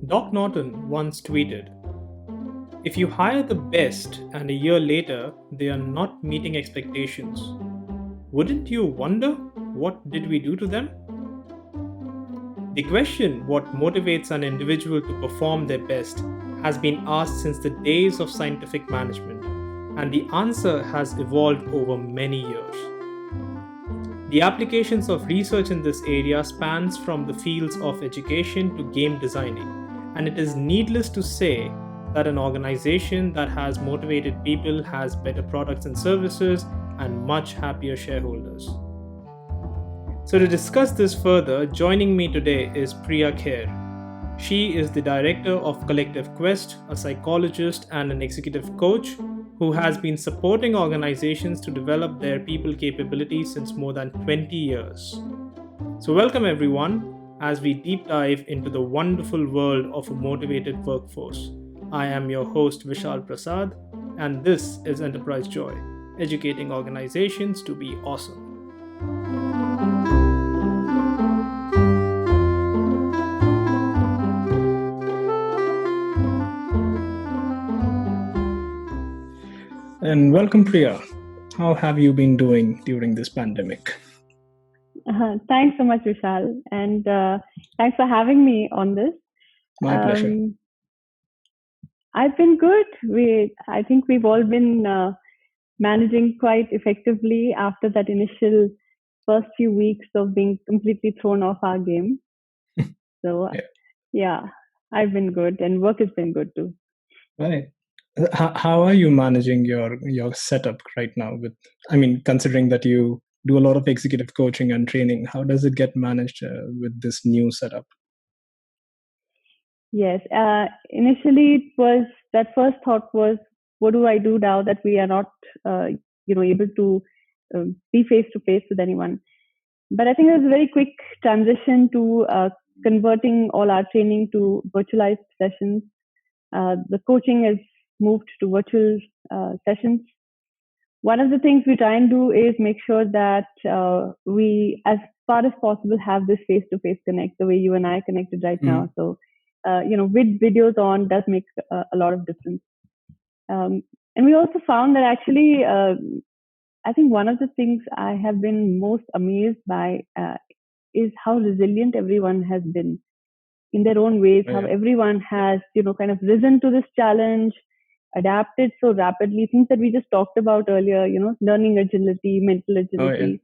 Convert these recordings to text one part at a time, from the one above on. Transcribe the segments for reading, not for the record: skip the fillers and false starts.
Doc Norton once tweeted, "If you hire the best and a year later they are not meeting expectations, wouldn't you wonder what did we do to them?" The question, what motivates an individual to perform their best, has been asked since the days of scientific management, and the answer has evolved over many years. The applications of research in this area spans from the fields of education to game designing, and it is needless to say that an organization that has motivated people has better products and services and much happier shareholders. So, to discuss this further, joining me today is Priya Kher. She is the director of Collective Quest, a psychologist and an executive coach who has been supporting organizations to develop their people capabilities since more than 20 years. So, welcome everyone as we deep dive into the wonderful world of a motivated workforce. I am your host Vishal Prasad, and this is Enterprise Joy, educating organizations to be awesome. And welcome, Priya. How have you been doing during this pandemic? Thanks so much, Vishal, and thanks for having me on this. My pleasure. I've been good. I think we've all been managing quite effectively after that initial first few weeks of being completely thrown off our game. So, yeah, I've been good, and work has been good too. Right. How are you managing your setup right now? Considering that you do a lot of executive coaching and training, how does it get managed with this new setup? Yes, initially it was that first thought was, what do I do now that we are not, able to be face to face with anyone? But I think there's a very quick transition to converting all our training to virtualized sessions. The coaching has moved to virtual sessions. One of the things we try and do is make sure that we, as far as possible, have this face-to-face connect the way you and I connected right now. So, with videos on does make a lot of difference. And we also found that actually, I think one of the things I have been most amazed by is how resilient everyone has been in their own ways, how everyone has, kind of risen to this challenge, adapted so rapidly, things that we just talked about earlier, learning agility, mental agility.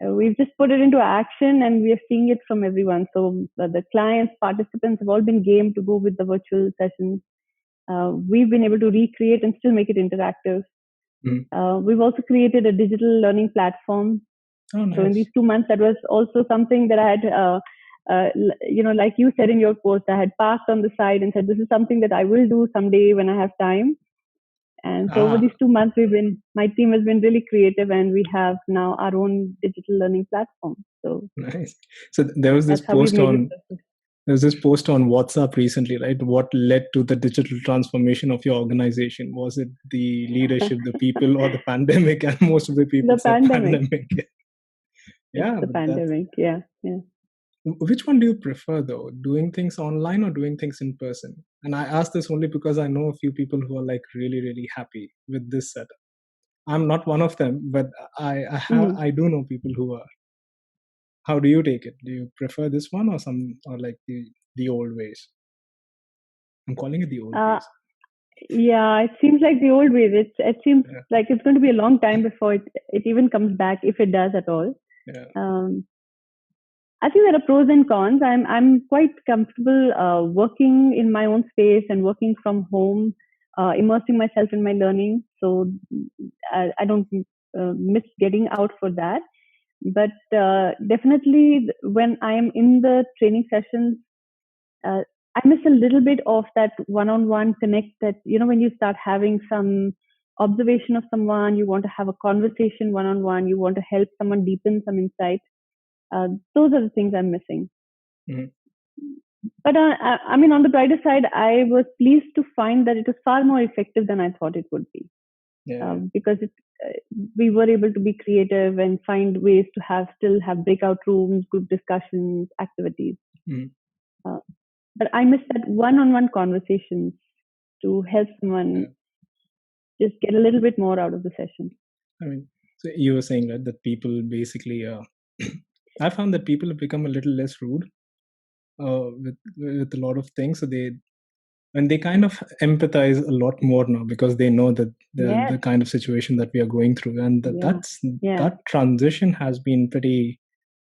We've just put it into action and we are seeing it from everyone. So the clients, participants have all been game to go with the virtual sessions. We've been able to recreate and still make it interactive. We've also created a digital learning platform. Nice. So in these 2 months, that was also something that I had, like you said in your post, I had parked on the side and said, this is something that I will do someday when I have time. And so over these 2 months, my team has been really creative, and we have now our own digital learning platform. So nice. So there was this post on WhatsApp recently, right? What led to the digital transformation of your organization? Was it the leadership, the people, or the pandemic? And most of the people said pandemic. Yeah, the pandemic. Yeah. Which one do you prefer, though? Doing things online or doing things in person? And I ask this only because I know a few people who are like really, really happy with this setup. I'm not one of them, but I do know people who are. How do you take it? Do you prefer this one or like the old ways? I'm calling it the old ways. Yeah, it seems like the old ways. It seems like it's going to be a long time before it even comes back, if it does at all. Yeah. I think there are pros and cons. I'm quite comfortable working in my own space and working from home, immersing myself in my learning. So I don't miss getting out for that. But definitely, when I am in the training sessions, I miss a little bit of that one-on-one connect. That when you start having some observation of someone, you want to have a conversation one-on-one. You want to help someone deepen some insight. Those are the things I'm missing. But on the brighter side, I was pleased to find that it was far more effective than I thought it would be. Because we were able to be creative and find ways to still have breakout rooms, group discussions, activities. but I miss that one-on-one conversations to help someone Yeah. just get a little bit more out of the session. I mean, so you were saying, right, that people basically, I found that people have become a little less rude with a lot of things. So they kind of empathize a lot more now because they know that the Yes. kind of situation that we are going through, and Yeah. Yeah. that transition has been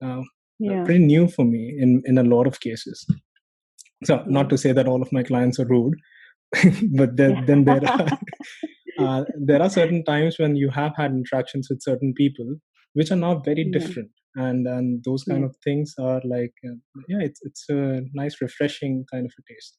uh, Yeah. pretty new for me in a lot of cases. So Yeah. not to say that all of my clients are rude, but Yeah. then there are certain times when you have had interactions with certain people which are now very Yeah. different, and those kind Yeah. of things are like yeah, it's a nice refreshing kind of a taste.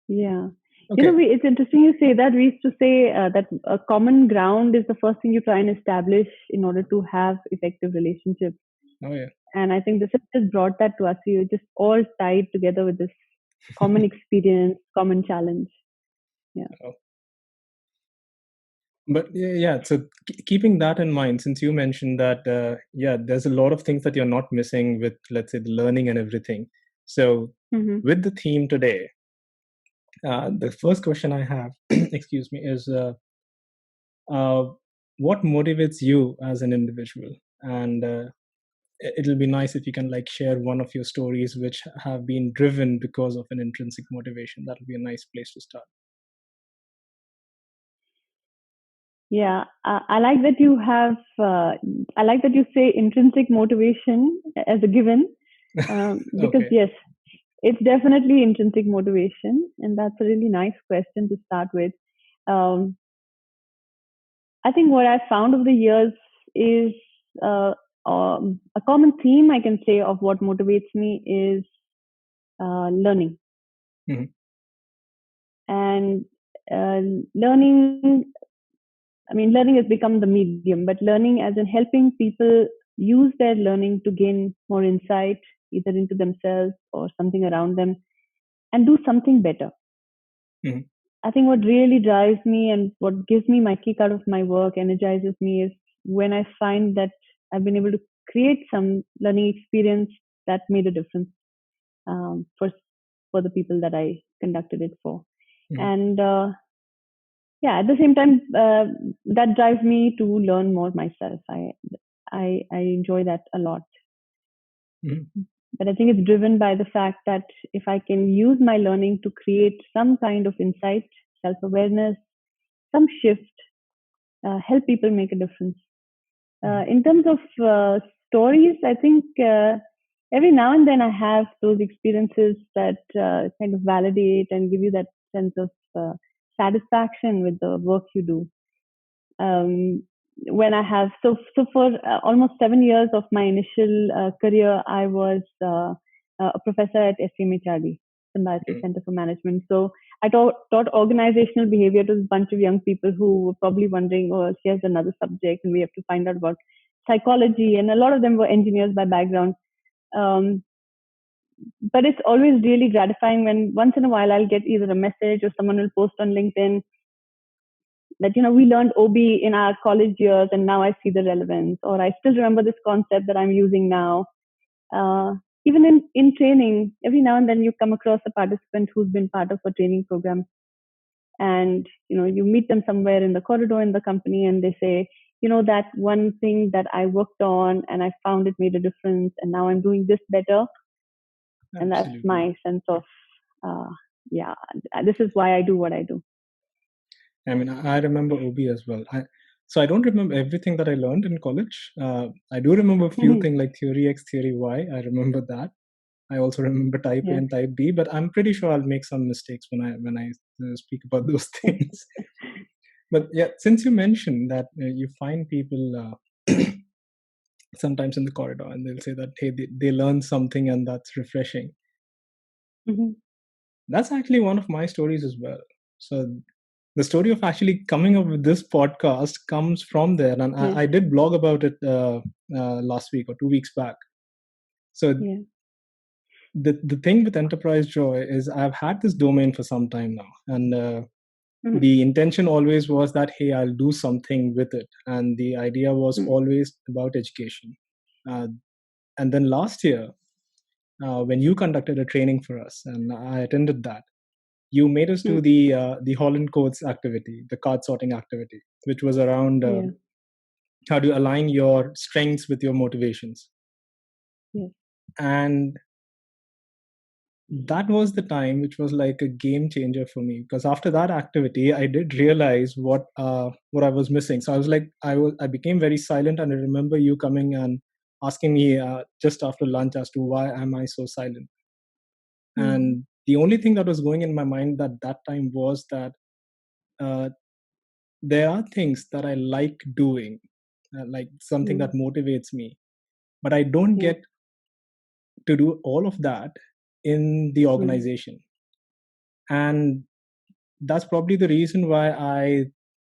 Yeah. Okay. It's interesting you say that. We used to say that a common ground is the first thing you try and establish in order to have effective relationships. Oh yeah. And I think this has just brought that to us. You're just all tied together with this common experience, common challenge. Yeah. Oh. But yeah, so keeping that in mind, since you mentioned that yeah, there's a lot of things that you're not missing with, let's say, the learning and everything. So Mm-hmm. with the theme today, the first question I have, excuse me, is uh, what motivates you as an individual? And it'll be nice if you can like share one of your stories which have been driven because of an intrinsic motivation. That'll be a nice place to start. Yeah, I like that you have. I like that you say intrinsic motivation as a given, because Okay. yes, it's definitely intrinsic motivation, and that's a really nice question to start with. Um, I think what I've found over the years is a common theme I can say of what motivates me is learning, Hmm. and uh, learning. I mean, learning has become the medium, but learning as in helping people use their learning to gain more insight, either into themselves or something around them, and do something better. Hmm. I think what really drives me and what gives me my kick out of my work, energizes me, is when I find that I've been able to create some learning experience that made a difference um, for for the people that I conducted it for. Hmm. And yeah, at the same time, that drives me to learn more myself. I enjoy that a lot. Hmm. But I think it's driven by the fact that if I can use my learning to create some kind of insight, self awareness, some shift, help people make a difference. Hmm. In terms of stories, I think every now and then I have those experiences that kind of validate and give you that sense of satisfaction with the work you do. Um, when I have so for almost 7 years of my initial career, I was a professor at SMHRD, Symbiosis Hmm. Center for Management. So I taught organizational behavior to a bunch of young people who were probably wondering, oh, here's another subject, and we have to find out about psychology. And a lot of them were engineers by background. Um, but it's always really gratifying when once in a while I'll get either a message or someone will post on LinkedIn that we learned OB in our college years and now I see the relevance, or I still remember this concept that I'm using now. uh, Even in training, every now and then you come across a participant who's been part of a training program, and you meet them somewhere in the corridor in the company and they say, that one thing that I worked on and I found it made a difference and now I'm doing this better. And that's Absolutely. my sense of uh, yeah, this is why I do what I do. I mean, I remember OB as well. So I don't remember everything that I learned in college. I do remember a few things like theory X, theory Y. I remember that. I also remember type A Yeah. and type B, but I'm pretty sure I'll make some mistakes when I speak about those things. But yeah, since you mentioned that you find people sometimes in the corridor and they'll say that hey, they learned something and that's refreshing. Mhm. That's actually one of my stories as well. So the story of actually coming up with this podcast comes from there, and Yeah. I did blog about it last week or 2 weeks back. So Yeah. the thing with Enterprise Joy is I've had this domain for some time now, and Mhm. the intention always was that hey, I'll do something with it, and the idea was Mhm. always about education. uh, and then last year when you conducted a training for us, and I attended that. You made us do Hmm. the Holland Codes activity, the card sorting activity, which was around Yeah. how do you align your strengths with your motivations. Yes. And that was the time which was like a game changer for me, because after that activity I did realize what I was missing. So I was like, I became very silent, and I remember you coming and asking me just after lunch as to why am I so silent. Hmm. And the only thing that was going in my mind at that time was that uh, there are things that I like doing, like something Hmm. that motivates me, but I don't Yeah. get to do all of that in the Hmm. organization. And that's probably the reason why I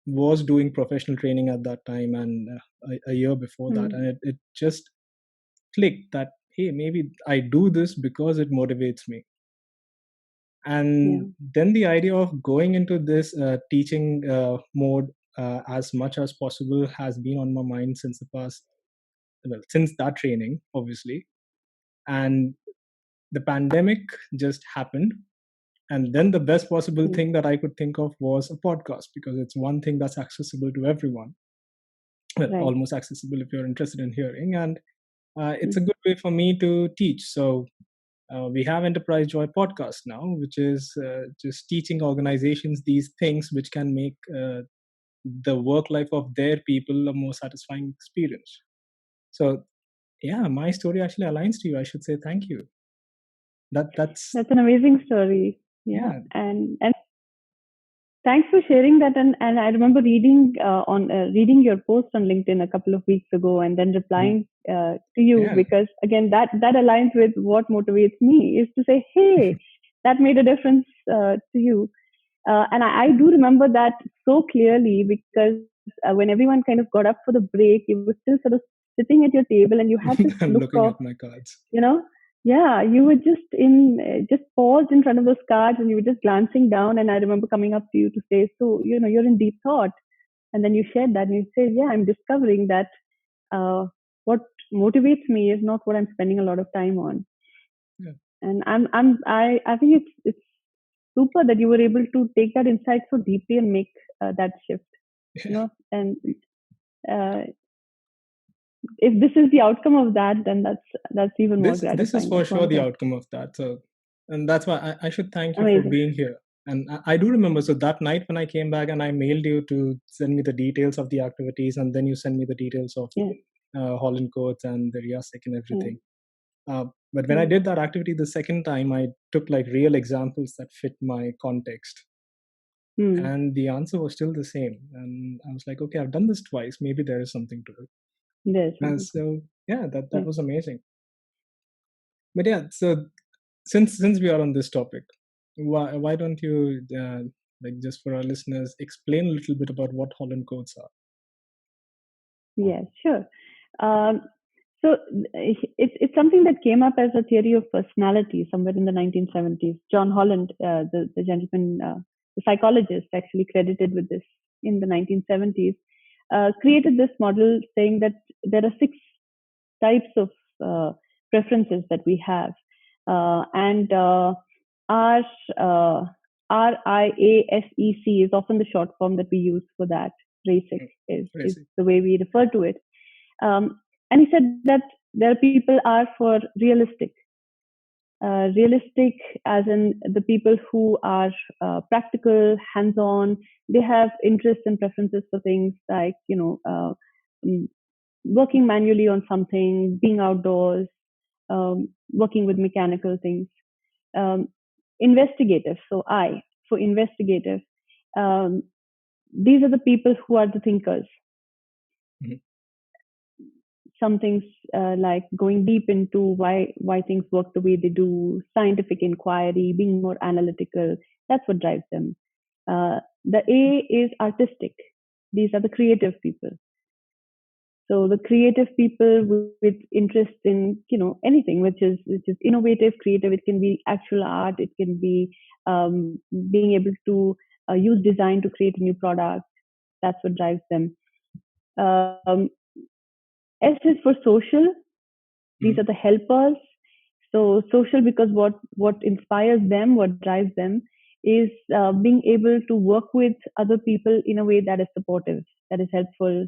was doing professional training at that time, and a year before that. Hmm. And it just clicked that, hey, maybe I do this because it motivates me. Yeah. And then the idea of going into this teaching mode as much as possible has been on my mind since the past, well, since that training, obviously. And the pandemic just happened. And then the best possible Hmm. thing that I could think of was a podcast, because it's one thing that's accessible to everyone, well, Right. almost accessible if you're interested in hearing. And it's a Hmm. good way for me to teach. So we have Enterprise Joy podcast now, which is just teaching organizations these things which can make the work life of their people a more satisfying experience. So yeah, my story actually aligns to you. I should say thank you. That's That's an amazing story. Yeah. yeah. And thanks for sharing that. And I remember reading your post on LinkedIn a couple of weeks ago, and then Mhm. replying to you, Yeah. because again that aligns with what motivates me, is to say, hey, that made a difference to you. And I do remember that so clearly, because when everyone kind of got up for the break, you were still sort of sitting at your table, and you had this I'm look looking of, at my cards. you know, yeah, you were just paused in front of those cards, and you were just glancing down. And I remember coming up to you to say, so, you're in deep thought. And then you shared that, and you said, yeah, I'm discovering that what motivates me is not what I'm spending a lot of time on. Yeah. And I think it's super that you were able to take that insight so deeply and make that shift, Yeah. and uh, if this is the outcome of that, then that's even more This is gratifying. for That's sure the wonderful. outcome of that. So, and that's why I should thank you for Amazing. being here. And I do remember. So that night when I came back and I mailed you to send me the details of the activities, and then you send me the details of Yeah. Holland codes and the Riasec and Yeah. everything. But when I Yeah. did that activity the second time, I took like real examples that fit my context, Hmm. and the answer was still the same. And I was like, okay, I've done this twice. Maybe there is something to it. There's And something. so yeah, that Yeah. was amazing. But yeah, so since we are on this topic, why don't you like, just for our listeners, explain a little bit about what Holland codes are? Yeah. Sure. Um, so it's something that came up as a theory of personality somewhere in the 1970s. John Holland, the gentleman, the psychologist, actually credited with this in the 1970s, created this model saying that there are six types of preferences that we have, and R uh, RIASEC is often the short form that we use for that. RASIC Mm, is Tracy. the way we refer to it. And he said that there are people are for realistic. Realistic, as in the people who are practical, hands-on. They have interests and preferences for things like, mm, working manually on something, being outdoors, working with mechanical things. Um, Investigative. So I, for investigative, um, these are the people who are the thinkers. Mhm. Some things like going deep into why things work the way they do, scientific inquiry, being more analytical. That's what drives them. The A is artistic. These are the creative people. So the creative people with interest in anything which is innovative, creative. It can be actual art. It can be being able to use design to create a new product. That's what drives them. Um, S is for social. These Mhm. are the helpers. So social, because what inspires them, what drives them, is being able to work with other people in a way that is supportive, that is helpful.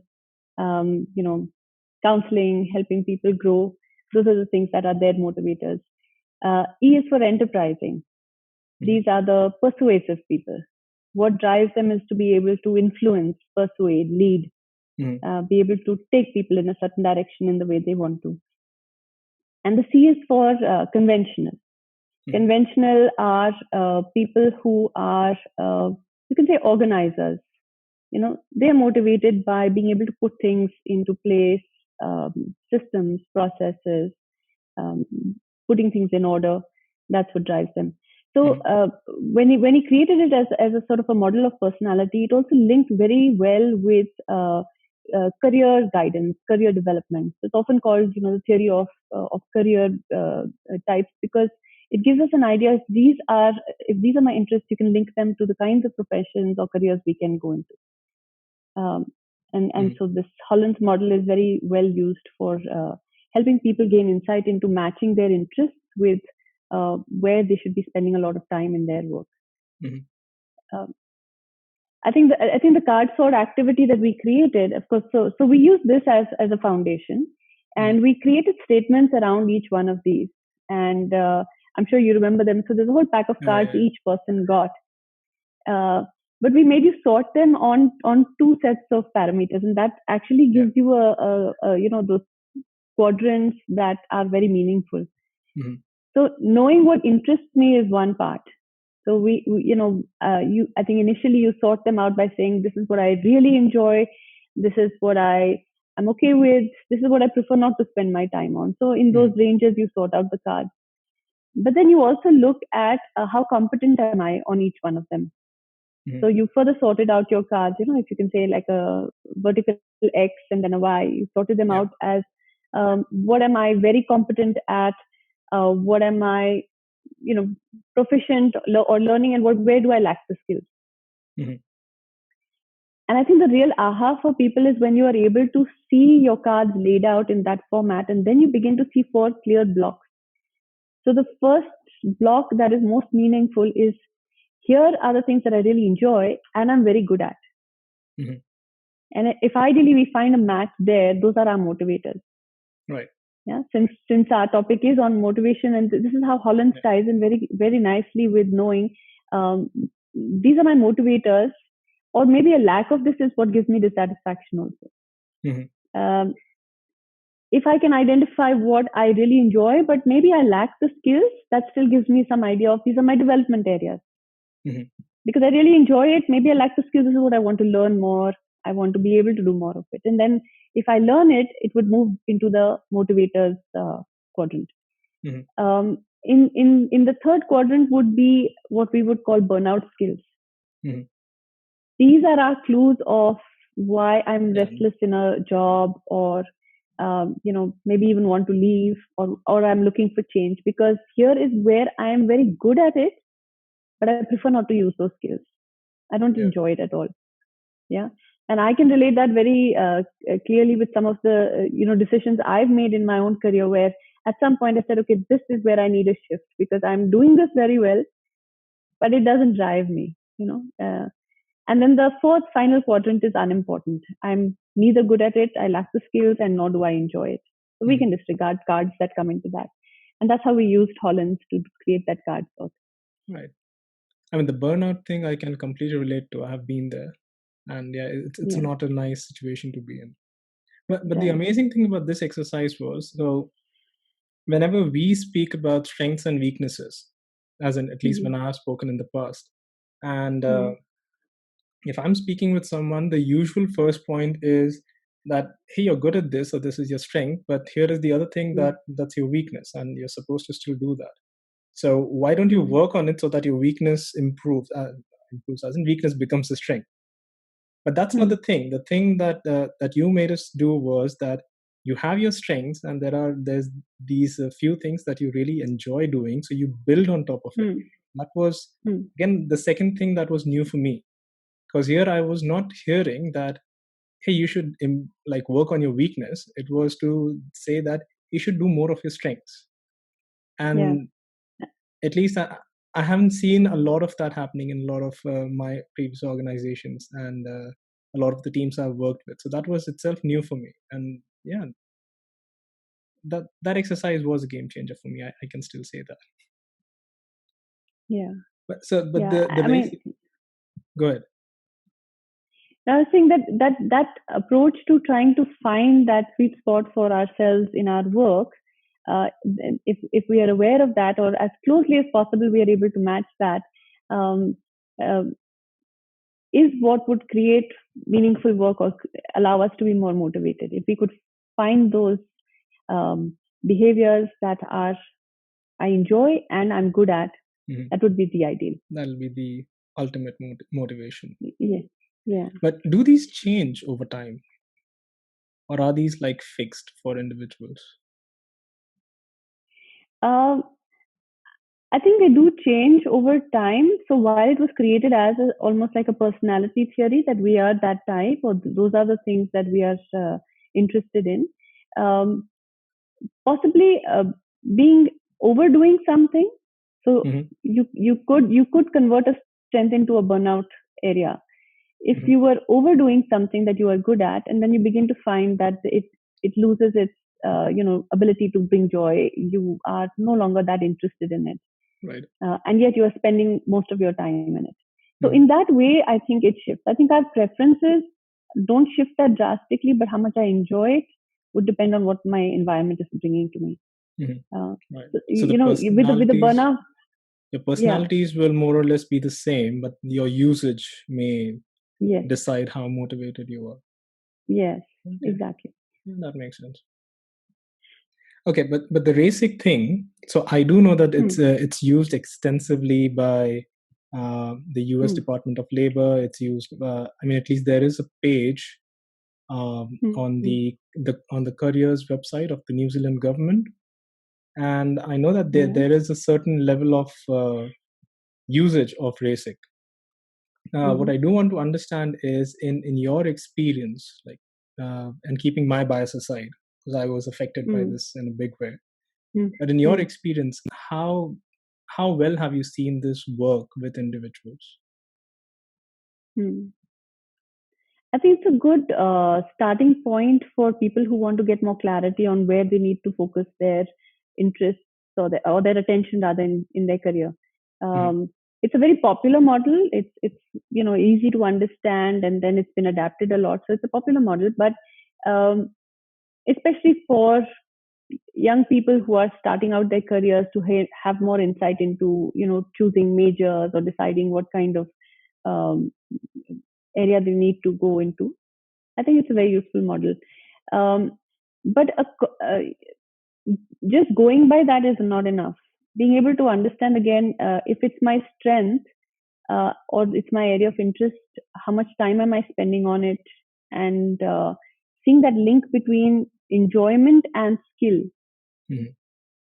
You know, counseling, helping people grow. Those are the things that are their motivators. E is for enterprising. Mhm. These are the persuasive people. What drives them is to be able to influence, persuade, lead, Mhm. be able to take people in a certain direction in the way they want to. And the C is for conventional. Mhm. Conventional are people who are, you can say, organizers. You know, they are motivated by being able to put things into place, systems, processes, um, putting things in order. That's what drives them. So Mhm. when he created it as a sort of a model of personality, it also linked very well with career guidance, career development. So it's often called, the theory of career types, because it gives us an idea if these are my interests, you can link them to the kinds of professions or careers we can go into. Um, and Mhm. so this Holland's model is very well used for helping people gain insight into matching their interests with where they should be spending a lot of time in their work. Mhm. Um, I think the card sort activity that we created, of course, so we use this as a foundation, Mhm. and we created statements around each one of these, and I'm sure you remember them. So there's a whole pack of Yeah, cards yeah, each person got, uh, but we made you sort them on two sets of parameters, and that actually yeah. gives you those quadrants that are very meaningful. Mhm. So knowing what interests me is one part. So you I think initially you sort them out by saying this is what I really enjoy, this is what I'm okay with, this is what I prefer not to spend my time on. So in those Mhm. ranges you sort out the cards. But then you also look at how competent am I on each one of them. So Mhm. you further sorted out your cards, if you can say like a vertical X and then a Y, you sorted them Yeah. out as what am I very competent at, what am I, you know, proficient or learning, and where do I lack the skills. Mhm. And I think the real aha for people is when you are able to see your cards laid out in that format, and then you begin to see four clear blocks. So the first block that is most meaningful is, here are the things that I really enjoy and I'm very good at. Mhm. And if ideally we find a match there, those are our motivators. Right. Yeah, since our topic is on motivation, and this is how Holland Yeah. ties in very very nicely with knowing um, these are my motivators, or maybe a lack of this is what gives me dissatisfaction also. Mhm. Um, if I can identify what I really enjoy, but maybe I lack the skills, that still gives me some idea of these are my development areas. Mhm. Because I really enjoy it. Maybe I lack the skills. This is what I want to learn more. I want to be able to do more of it. And then if I learn it, it would move into the motivators quadrant. Mhm. In the third quadrant would be what we would call burnout skills. Mhm. These are our clues of why I'm Yeah. restless in a job, or maybe even want to leave, or I'm looking for change, because here is where I am very good at it, but I prefer not to use those skills. I don't Yeah. enjoy it at all. Yeah, and I can relate that very clearly with some of the decisions I've made in my own career, where at some point I said, okay, this is where I need a shift, because I'm doing this very well, but it doesn't drive me. And then the fourth final quadrant is unimportant. I'm neither good at it, I lack the skills, and nor do I enjoy it. So we Mhm. can disregard cards that come into that, and that's how we used Hollands to create that card sort. Right. I mean, the burnout thing I can completely relate to. I have been there, and yeah, it's Yeah, not a nice situation to be in. But the right. amazing thing about this exercise was, so whenever we speak about strengths and weaknesses, as in at least Mm-hmm. when I've spoken in the past, and Mm-hmm. if I'm speaking with someone, the usual first point is that, hey, you're good at this, or this is your strength, but here is the other thing that's your weakness, and you're supposed to still do that. So why don't you Mm-hmm. work on it so that your weakness improves, as in weakness becomes a strength? But that's not the thing. The thing that you made us do was that you have your strengths, and there's these few things that you really enjoy doing, so you build on top of it. Mm-hmm. That was Mm-hmm. again the second thing that was new for me, because here I was not hearing that, hey, you should like work on your weakness. It was to say that you should do more of your strengths. Yeah. And at least I haven't seen a lot of that happening in a lot of my previous organizations and a lot of the teams I've worked with. So that was itself new for me. And yeah, that exercise was a game changer for me. I can still say that. Yeah. But Yeah. the I mean, race. Go ahead. I was saying that approach to trying to find that sweet spot for ourselves in our work, if we are aware of that, or as closely as possible, we are able to match that, um, uh, is what would create meaningful work or allow us to be more motivated. If we could find those behaviors that are I enjoy and I'm good at, Mhm. that would be the ideal. That'll be the ultimate motivation. Yeah. Yeah. But do these change over time, or are these like fixed for individuals? Um, I think they do change over time. So while it was created as almost like a personality theory that we are that type, or those are the things that we are interested in, um, possibly being overdoing something. So Hmm. you could convert a strength into a burnout area if Hmm. you were overdoing something that you are good at, and then you begin to find that it loses its ability to bring joy. You are no longer that interested in it, Right. and yet you are spending most of your time in it. So Hmm. in that way, I think it shifts. I think our preferences don't shift that drastically, but how much I enjoy it would depend on what my environment is bringing to me. Hmm. Uh, Right. so, So the with the personalities, burnout, your yeah, personalities will more or less be the same, but your usage may yes, decide how motivated you are. yes, Okay, exactly. yeah, that makes sense. Okay, but the RASIC thing. So I do know that Hmm, it's used extensively by the U.S. hmm, Department of Labor. It's used. I mean, at least there is a page hmm, on hmm. the careers website of the New Zealand government, and I know that Yeah. there is a certain level of usage of RASIC. What Mm-hmm. I do want to understand is in your experience, like, and keeping my bias aside, because I was affected by Mm, this in a big way. mm, But in your mm, experience, how well have you seen this work with individuals? mm. I think it's a good starting point for people who want to get more clarity on where they need to focus their interests or their attention rather in their career. Hmm. It's a very popular model. It's easy to understand, and then it's been adapted a lot. So it's a popular model, but um, especially for young people who are starting out their careers to have more insight into choosing majors or deciding what kind of um, area they need to go into. I think it's a very useful model. Um, but just going by that is not enough. Being able to understand again, if it's my strength or it's my area of interest, how much time am I spending on it, and seeing that link between enjoyment and skill, Hmm.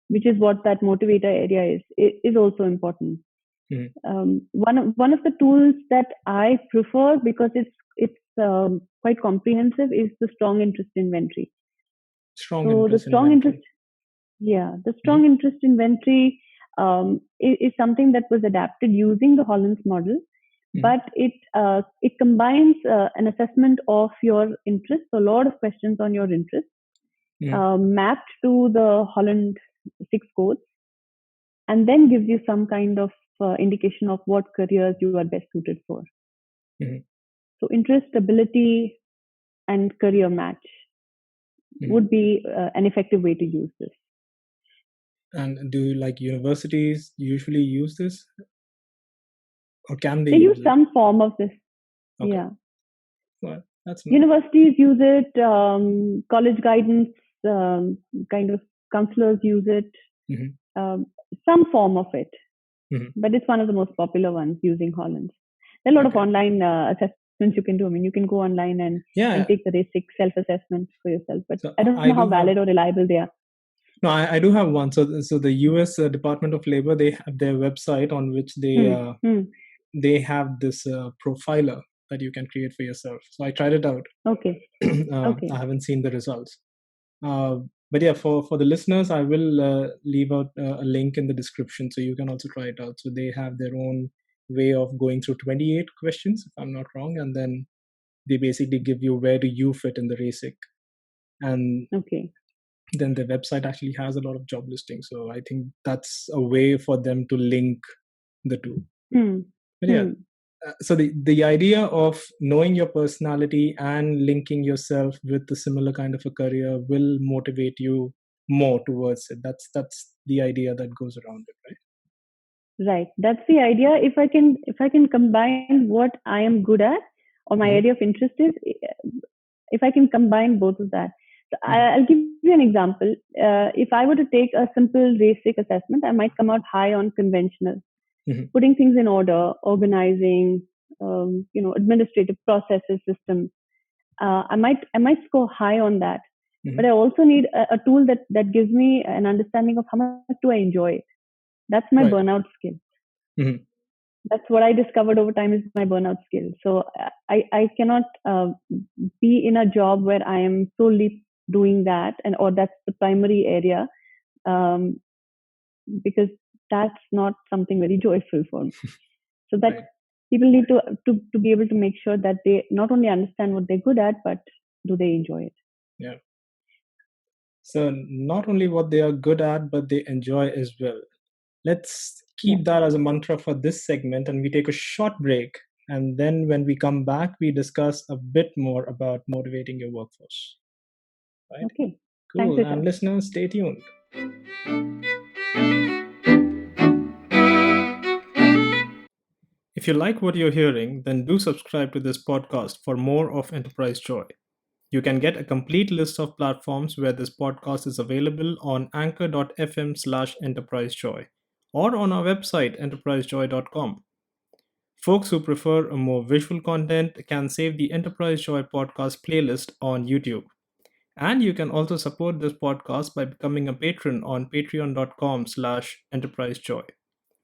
which is what that motivator area is also important. Hmm. One of the tools that I prefer because it's quite comprehensive is the strong interest inventory. Strong So the interest strong interest, inventory. yeah, the Hmm. strong interest inventory is something that was adapted using the Holland's model, Hmm. but it combines an assessment of your interest, so a lot of questions on your interest, Hmm. mapped to the Holland six codes, and then gives you some kind of indication of what careers you are best suited for. Hmm. So interest, ability, and career match Hmm. would be an effective way to use this. And do like universities usually use this, or can they They use use it? some form of this. Okay, Yeah. well, that's nice. Universities use it, college guidance kind of counselors use it, Hmm. um, some form of it, Hmm. but it's one of the most popular ones using Holland. There are a lot of Okay. online assessments you can do. I mean, you can go online and Yeah. take the basic self-assessment for yourself, but So I don't I know how do have. valid or reliable they are. No, I do have one. So the U.S. Department of Labor, they have their website on which Hmm. Hmm. they have this profiler that you can create for yourself. So I tried it out. Okay. I Okay. haven't seen the results. Uh, But yeah, for the listeners, I will leave out a link in the description so you can also try it out. So they have their own way of going through 28 questions, if I'm not wrong, and then they basically give you where do you fit in the RASIC, and Okay. then the website actually has a lot of job listings. So I think that's a way for them to link the two. Hmm. But yeah, Hmm. so the idea of knowing your personality and linking yourself with a similar kind of a career will motivate you more towards it. That's the idea that goes around it, right? Right. That's the idea. If I can combine what I am good at or my Mm-hmm. area of interest is, if I can combine both of that. So Mm-hmm. I'll give you an example. If I were to take a simple basic assessment, I might come out high on conventional, Mm-hmm. putting things in order, organizing, administrative processes, systems. I might score high on that, Mm-hmm. but I also need a tool that gives me an understanding of how much do I enjoy it. That's my Right. burnout skill. Mm-hmm. That's what I discovered over time is my burnout skill. So I cannot be in a job where I am solely doing that, and or that's the primary area, um, because that's not something very joyful for me. So that Right. people need to be able to make sure that they not only understand what they're good at, but do they enjoy it. Yeah. So not only what they are good at, but they enjoy as well. Let's Yeah. keep that as a mantra for this segment, and we take a short break. And then when we come back, we discuss a bit more about motivating your workforce. Right? Okay. Thanks, Cool. And Rishabh. listeners, stay tuned. If you like what you're hearing, then do subscribe to this podcast for more of Enterprise Joy. You can get a complete list of platforms where this podcast is available on anchor.fm/enterprisejoy or on our website enterprisejoy.com. Folks who prefer a more visual content can save the Enterprise Joy podcast playlist on YouTube. And you can also support this podcast by becoming a patron on patreon.com/enterprisejoy.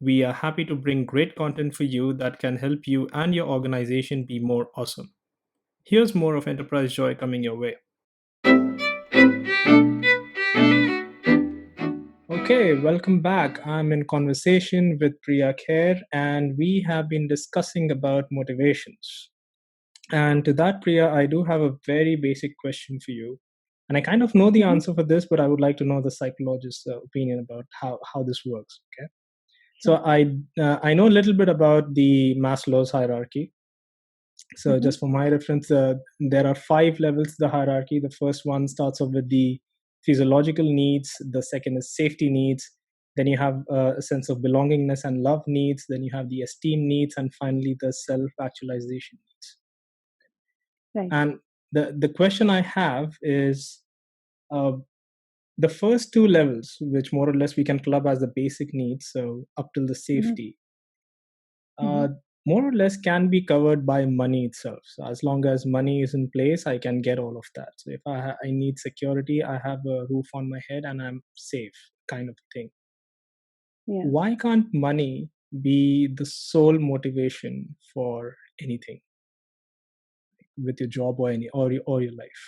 We are happy to bring great content for you that can help you and your organization be more awesome. Here's more of Enterprise Joy coming your way. Okay, welcome back. I'm in conversation with Priya Kher, and we have been discussing about motivations. And to that, Priya, I do have a very basic question for you. And I kind of know the Mm-hmm. answer for this, but I would like to know the psychologist's opinion about how this works. Okay. So Sure. I know a little bit about the Maslow's hierarchy. So Mm-hmm. just for my reference, there are 5 levels to the hierarchy. The first one starts off with the physiological needs. The second is safety needs. Then you have a sense of belongingness and love needs. Then you have the esteem needs, and finally the self-actualization needs. Right. And the question I have is, uh, the first 2 levels, which more or less we can club as the basic needs, so up till the Mm-hmm. safety, Mm-hmm. uh, more or less can be covered by money itself. So as long as money is in place, I can get all of that. So if I need security, I have a roof on my head and I'm safe, kind of thing. Yeah. Why can't money be the sole motivation for anything with your job or your life?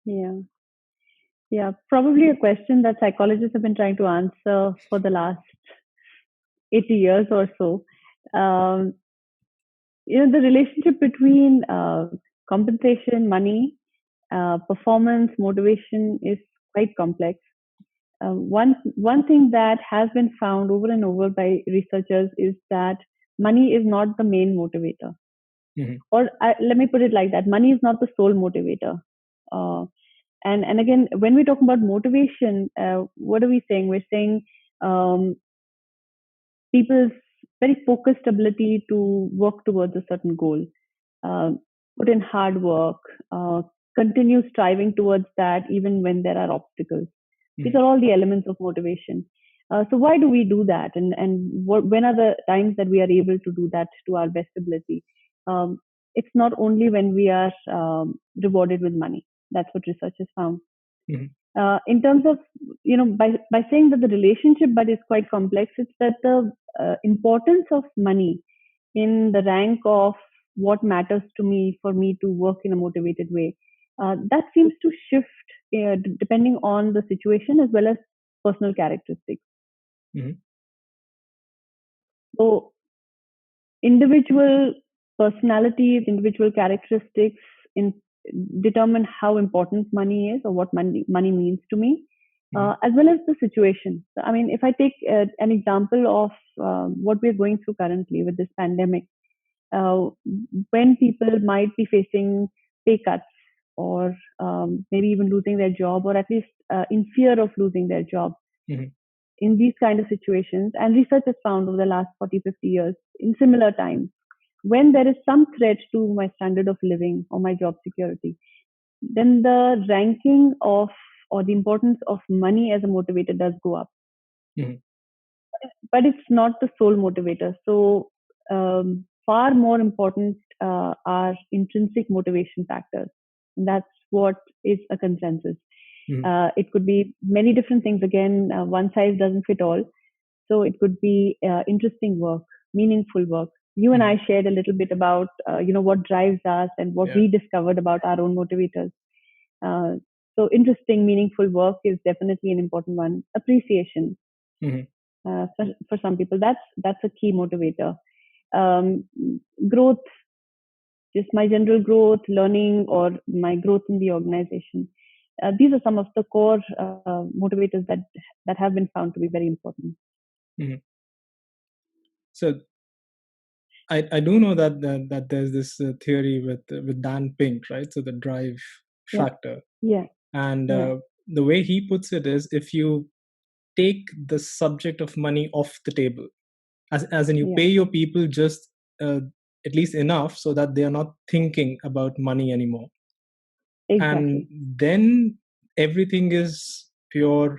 Yeah. Yeah. Probably a question that psychologists have been trying to answer for the last 80 years or so. Um, the relationship between compensation, money, performance, motivation is quite complex. One thing that has been found over and over by researchers is that money is not the main motivator. Hmm. Or let me put it like that: money is not the sole motivator. Uh, and again, when we talk about motivation, what are we saying? We're saying um, people's very focused ability to work towards a certain goal, uh, put in hard work, uh, continue striving towards that even when there are obstacles. These Hmm. are all the elements of motivation. So why do we do that? When are the times that we are able to do that to our best ability? Um, it's not only when we are rewarded with money. That's what research has found. Hmm. In terms of, by saying that the relationship but is quite complex, it's that the importance of money in the rank of what matters to me for me to work in a motivated way. that seems to shift depending on the situation as well as personal characteristics. Mm-hmm. So individual personalities, individual characteristics in, determine how important money is or what money means to me, as well as the situation. So, I mean, if I take an example of what we're going through currently with this pandemic, uh, when people might be facing pay cuts or maybe even losing their job, or at least in fear of losing their job, Mm-hmm. in these kind of situations, and research has found over the last 40, 50 years, in similar times, when there is some threat to my standard of living or my job security, then the ranking of or the importance of money as a motivator does go up. Mm-hmm. But it's not the sole motivator. So far more important are intrinsic motivation factors. And that's what is a consensus. It could be many different things. Again, one size doesn't fit all. So it could be interesting work, meaningful work. You and I shared a little bit about what drives us and what we discovered about our own motivators. So interesting, meaningful work is definitely an important one. Appreciation. For some people, that's a key motivator. Um, Growth, just my general growth, learning, or my growth in the organization. These are some of the core motivators that have been found to be very important. So I do know that there's this theory with Dan Pink, right? So the drive factor, Yeah. and the way he puts it is, if you take the subject of money off the table, as in you pay your people just at least enough so that they are not thinking about money anymore, Exactly. and then everything is pure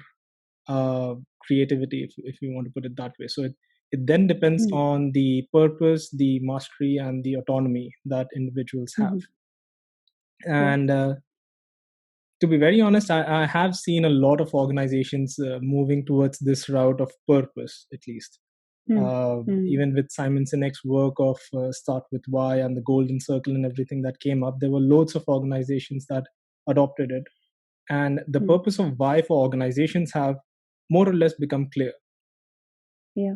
creativity, if you want to put it that way. So it then depends on the purpose, the mastery, and the autonomy that individuals have. And to be very honest, I have seen a lot of organizations moving towards this route of purpose, at least. Even with Simon Sinek's work of Start with Why and the Golden Circle and everything that came up, there were loads of organizations that adopted it. And the purpose of why for organizations have more or less become clear. Yeah.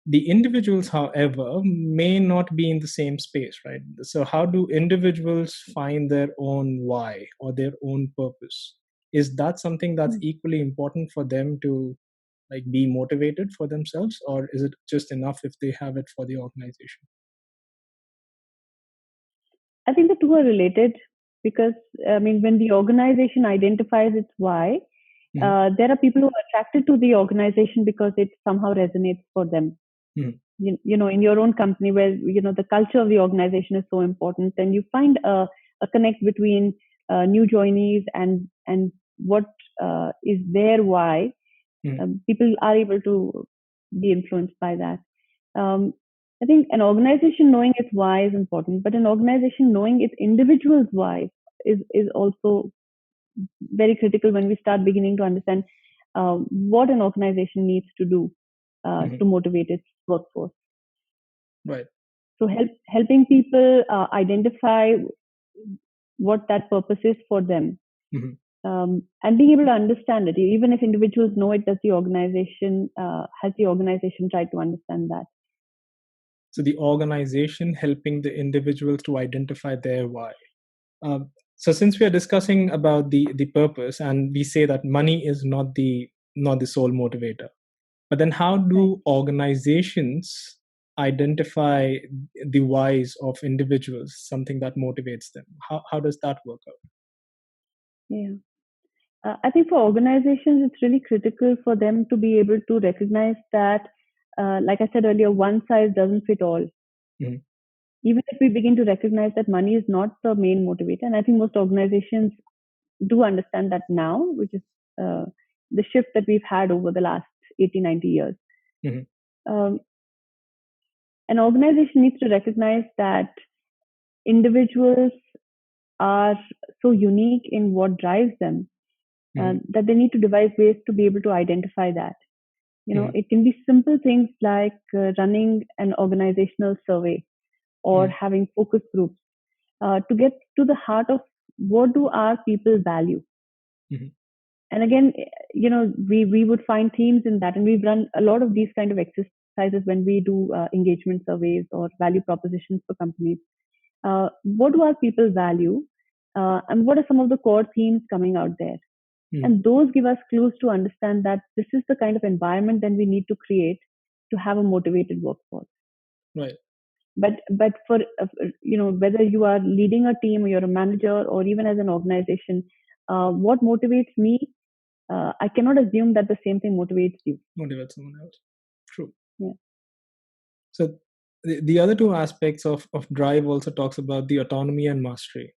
The individuals, however, may not be in the same space, right? So how do individuals find their own why or their own purpose? Is that something that's equally important for them to like be motivated for themselves, or is it just enough if they have it for the organization? I think the two are related, because I mean, when the organization identifies its why, there are people who are attracted to the organization because it somehow resonates for them. You know, in your own company, where the culture of the organization is so important, and you find a connect between new joinees and what is their why. People are able to be influenced by that. I think an organization knowing its why is important, but an organization knowing its individual's why is also very critical when we start beginning to understand what an organization needs to do to motivate its workforce. Right. So helping people identify what that purpose is for them, and being able to understand it, even if individuals know it, does the organization has the organization tried to understand that? So the organization helping the individuals to identify their why. So since we are discussing about the purpose, and we say that money is not the sole motivator, but then how do organizations identify the whys of individuals, something that motivates them? How does that work out? Yeah. I think for organizations, it's really critical for them to be able to recognize that, like I said earlier, one size doesn't fit all. Even if we begin to recognize that money is not the main motivator, and I think most organizations do understand that now, which is the shift that we've had over the last 80, 90 years. An organization needs to recognize that individuals are so unique in what drives them that they need to devise ways to be able to identify that. It can be simple things like running an organizational survey or having focus groups to get to the heart of what do our people value? Mhm. And again, we would find themes in that, and we've run a lot of these kind of exercises when we do engagement surveys or value propositions for companies. What do our people value, and what are some of the core themes coming out there? Mhm. And those give us clues to understand that this is the kind of environment that we need to create to have a motivated workforce. Right. But for whether you are leading a team or you're a manager or even as an organization, what motivates me, I cannot assume that the same thing motivates you. Motivate someone else. True. Yeah. So the other two aspects of drive also talks about the autonomy and mastery.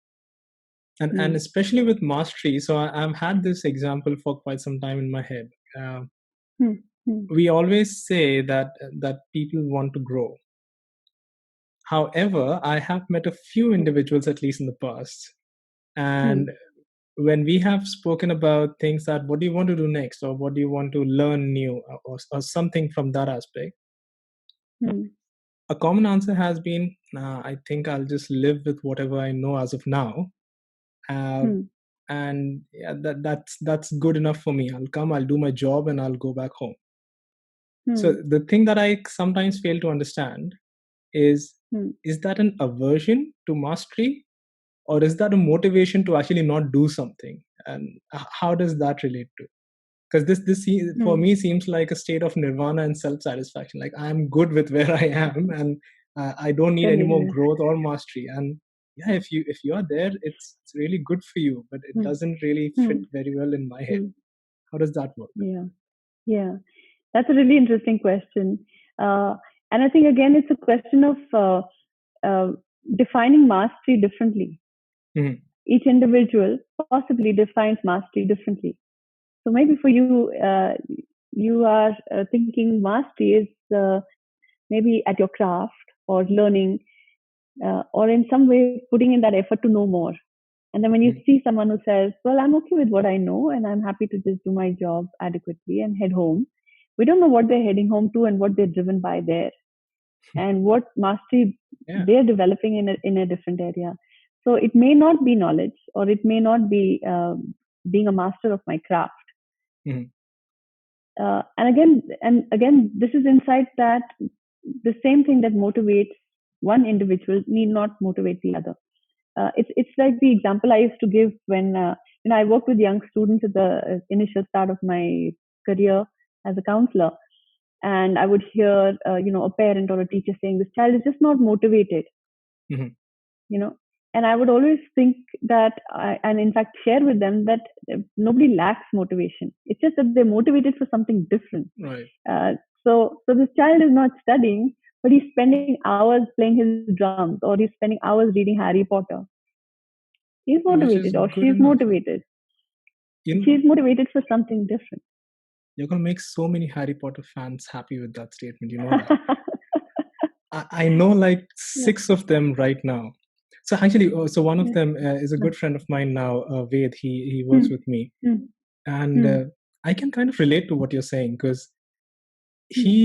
And especially with mastery, so I've had this example for quite some time in my head. Hmm. Hmm. We always say that people want to grow. However, I have met a few individuals, at least in the past, Hmm. and when we have spoken about things that what do you want to do next, or what do you want to learn new, or something from that aspect, Hmm. a common answer has been, I think I'll just live with whatever I know as of now. Uh, Hmm. and yeah, that's good enough for me. I'll come, I'll do my job, and I'll go back home. So Hmm. the thing that I sometimes fail to understand is Hmm. is that an aversion to mastery, or is that a motivation to actually not do something? And how does that relate to? Because for Hmm. me seems like a state of nirvana and self-satisfaction. Like I'm good with where I am, and I don't need any more Correct. growth or mastery. And yeah, if you are there, it's really good for you, but it Hmm. doesn't really fit Hmm. very well in my head. Hmm. How does that work? Yeah. Yeah. That's a really interesting question. Uh, and I think, again, it's a question of uh, defining mastery differently. Mhm. Each individual possibly defines mastery differently. So maybe for you, you are thinking mastery is maybe at your craft or learning, or in some way putting in that effort to know more. And then when you Mhm. see someone who says, well, I'm okay with what I know and I'm happy to just do my job adequately and head home, we don't know what they're heading home to and what they're driven by there and what mastery Yeah. they're developing in a different area. So it may not be knowledge, or it may not be being a master of my craft. Mhm. And again, this is insight that the same thing that motivates one individual need not motivate the other. It's like the example I used to give when I worked with young students at the initial start of my career as a counselor, and I would hear a parent or a teacher saying this child is just not motivated, Mhm. you know, and I would always think that and in fact share with them that nobody lacks motivation. It's just that they're motivated for something different. Right. Uh, so this child is not studying, but he's spending hours playing his drums, or he's spending hours reading Harry Potter. He's Which motivated is or good she's enough. motivated. You know, She's motivated for something different. you're gonna make so many Harry Potter fans happy with that statement. You know that. I know like Yeah. 6 of them right now. So actually, so one of Yeah. them is a good friend of mine now, Ved. He Hmm. works with me, Hmm. and Hmm. I can kind of relate to what you're saying, because Hmm. he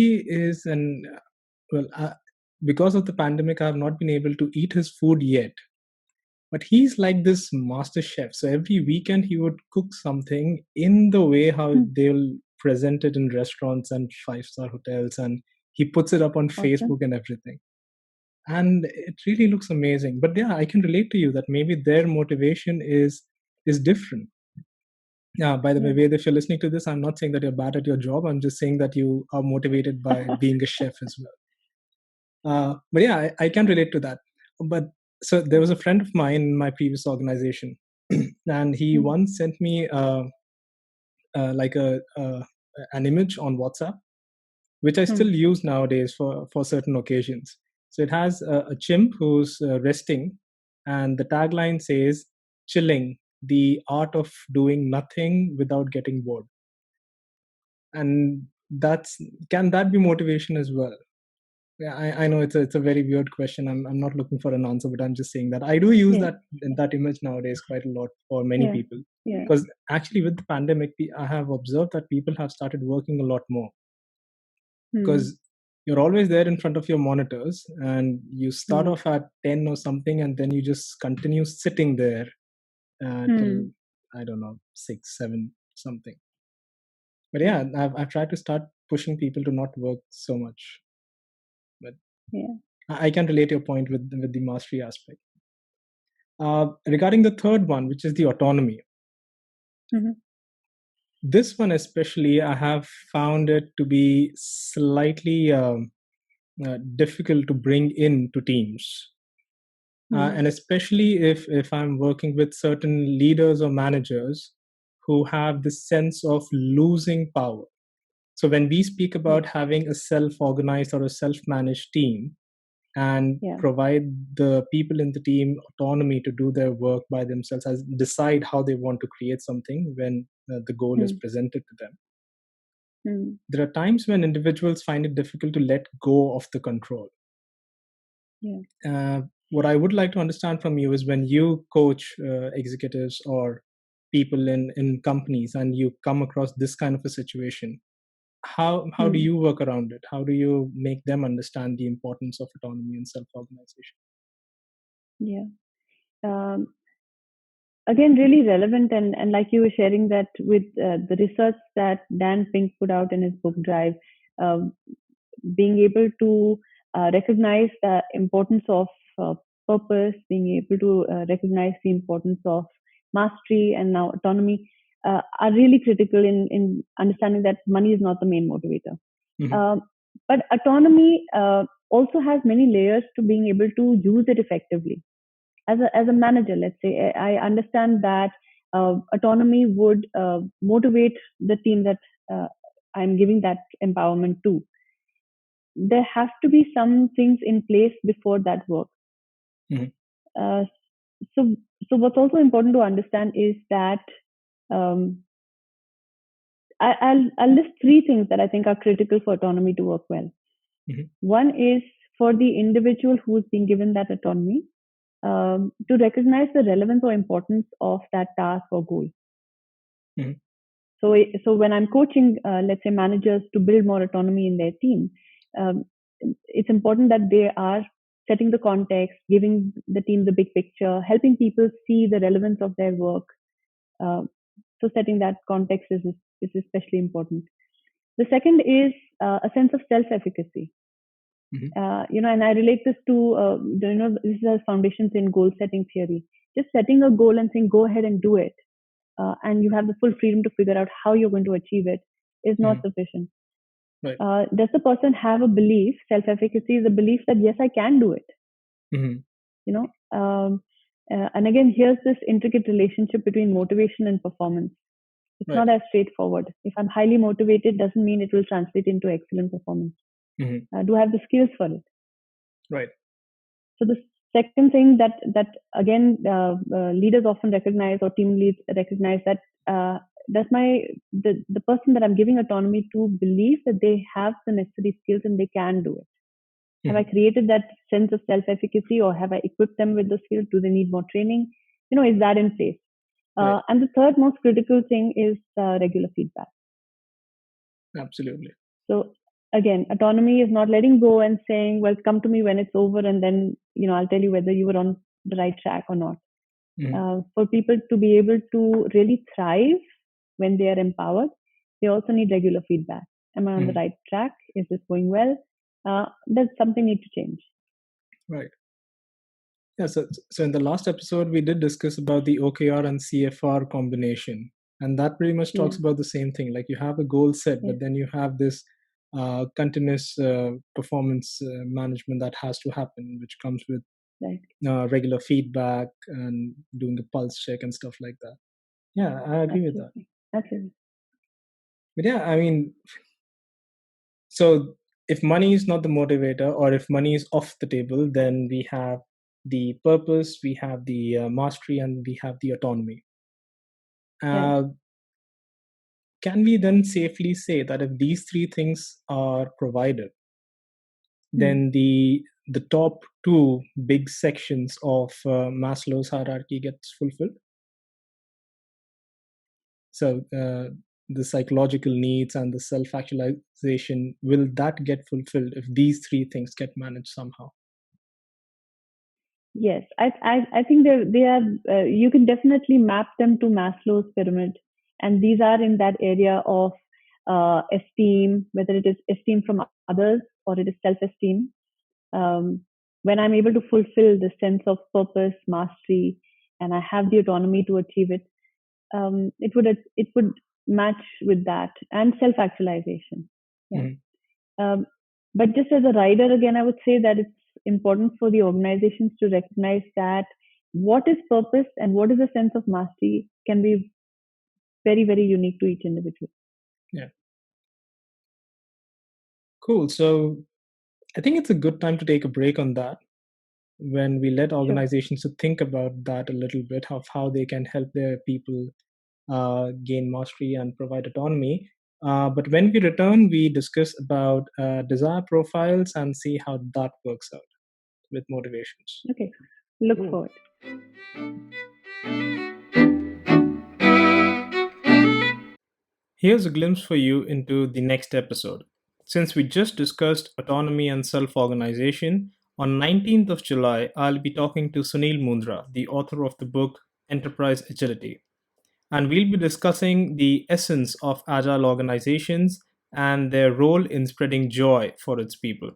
is an well, because of the pandemic, I have not been able to eat his food yet. But he's like this master chef. So every weekend he would cook something in the way how Hmm. they'll present it in restaurants and five-star hotels, and he puts it up on Facebook Awesome. and everything. And it really looks amazing. But yeah, I can relate to you that maybe their motivation is different. Yeah, by the way, Yeah. Ved, if you're listening to this, I'm not saying that you're bad at your job. I'm just saying that you are motivated by being a chef as well. But yeah, I can relate to that. But so there was a friend of mine in my previous organization, and he Hmm. once sent me like an image on WhatsApp, which I Hmm. still use nowadays for certain occasions. So it has a chimp who's resting, and the tagline says, "Chilling: the art of doing nothing without getting bored." And that's can that be motivation as well? Yeah, I know it's a very weird question. I'm not looking for an answer, but I'm just saying that I do use Yeah. that image nowadays quite a lot for many Yeah. people. Yeah. Because actually, with the pandemic, I have observed that people have started working a lot more, Hmm. because you're always there in front of your monitors, and you start Hmm. off at 10 or something, and then you just continue sitting there till, Hmm. I don't know, 6, 7 something. But yeah, I've tried to start pushing people to not work so much. But Yeah. I can relate your point with the mastery aspect. Regarding the third one, which is the autonomy, Hmm. this one especially, I have found it to be slightly difficult to bring into teams. Hmm. And especially if I'm working with certain leaders or managers who have this sense of losing power. So when we speak Yeah. about having a self-organized or a self-managed team and Yeah. provide the people in the team autonomy to do their work by themselves, as decide how they want to create something when the goal is Hmm. presented to them, Hmm. there are times when individuals find it difficult to let go of the control. Yeah. uh, what I would like to understand from you is, when you coach executives or people in companies and you come across this kind of a situation, how do Hmm. you work around it? How do you make them understand the importance of autonomy and self-organization? Yeah. Um, Again, really relevant, and like you were sharing that with the research that Dan Pink put out in his book Drive, um, being able to recognize the importance of uh, purpose, being able to recognize the importance of mastery and now autonomy are really critical in understanding that money is not the main motivator. Hmm. Um, but autonomy also has many layers to being able to use it effectively. As a manager, let's say, I understand that autonomy would motivate the team that uh, I'm giving that empowerment to. There have to be some things in place before that works. Hmm. Uh, so, so what's also important to understand is that um, I'll list three things that I think are critical for autonomy to work well. Hmm. One is for the individual who's been given that autonomy to recognize the relevance or importance of that task or goal. Hmm. So when I'm coaching, let's say managers to build more autonomy in their team, um, it's important that they are setting the context, giving the team the big picture, helping people see the relevance of their work. Uh, so setting that context is especially important. The second is a sense of self-efficacy. Hmm. And I relate this to this is foundations in goal setting theory. Just setting a goal and saying go ahead and do it, and you have the full freedom to figure out how you're going to achieve it is not Hmm. sufficient. Right. Does the person have a belief? Self-efficacy is a belief that yes, I can do it. Hmm. You know, and again, here's this intricate relationship between motivation and performance. It's Right. not as straightforward. If I'm highly motivated, doesn't mean it will translate into excellent performance. Hmm. Do I have the skills for it? Right. So the second thing that again leaders often recognize, or team leads recognize, that does the person that I'm giving autonomy to believe that they have the necessary skills and they can do it? Have I Hmm. created that sense of self-efficacy, or have I equipped them with the skills? Do they need more training? Is that in place? Right. And the third most critical thing is regular feedback. Absolutely. So again, autonomy is not letting go and saying, well, come to me when it's over, and then, I'll tell you whether you were on the right track or not. Hmm. For people to be able to really thrive when they are empowered, they also need regular feedback. Am I on the Hmm. right track? Is this going well? Does something need to change? Right. Yeah, so in the last episode, we did discuss about the OKR and CFR combination, and that pretty much talks Yeah, about the same thing. Like, you have a goal set, yeah, but then you have this continuous performance management that has to happen, which comes with right, regular feedback and doing a pulse check and stuff like that. Yeah, I agree with that. absolutely, absolutely. But yeah, I mean, so if money is not the motivator, or if money is off the table, then we have the purpose, we have the mastery, and we have the autonomy. Right. Uh, can we then safely say that if these three things are provided, Hmm. then the top two big sections of Maslow's hierarchy gets fulfilled? So the psychological needs and the self-actualization, will that get fulfilled if these three things get managed somehow? Yes, I think they are. You can definitely map them to Maslow's pyramid, and these are in that area of esteem, whether it is esteem from others or it is self-esteem. Um, when I'm able to fulfill the sense of purpose, mastery, and I have the autonomy to achieve it, it would match with that and self-actualization. Yeah. Mhm. Um, but just as a rider, again, I would say that it's important for the organizations to recognize that what is purpose and what is a sense of mastery can be very, very unique to each individual. Yeah, cool. So I think it's a good time to take a break on that when we let Sure. organizations to think about that a little bit of how they can help their people gain mastery and provide autonomy. But when we return, we discuss about desire profiles and see how that works out with motivations. Okay. Look Cool. forward. Here's a glimpse for you into the next episode. Since we just discussed autonomy and self organization, on 19th of July, I'll be talking to Sunil Mundra, the author of the book Enterprise Agility. And we'll be discussing the essence of agile organizations and their role in spreading joy for its people.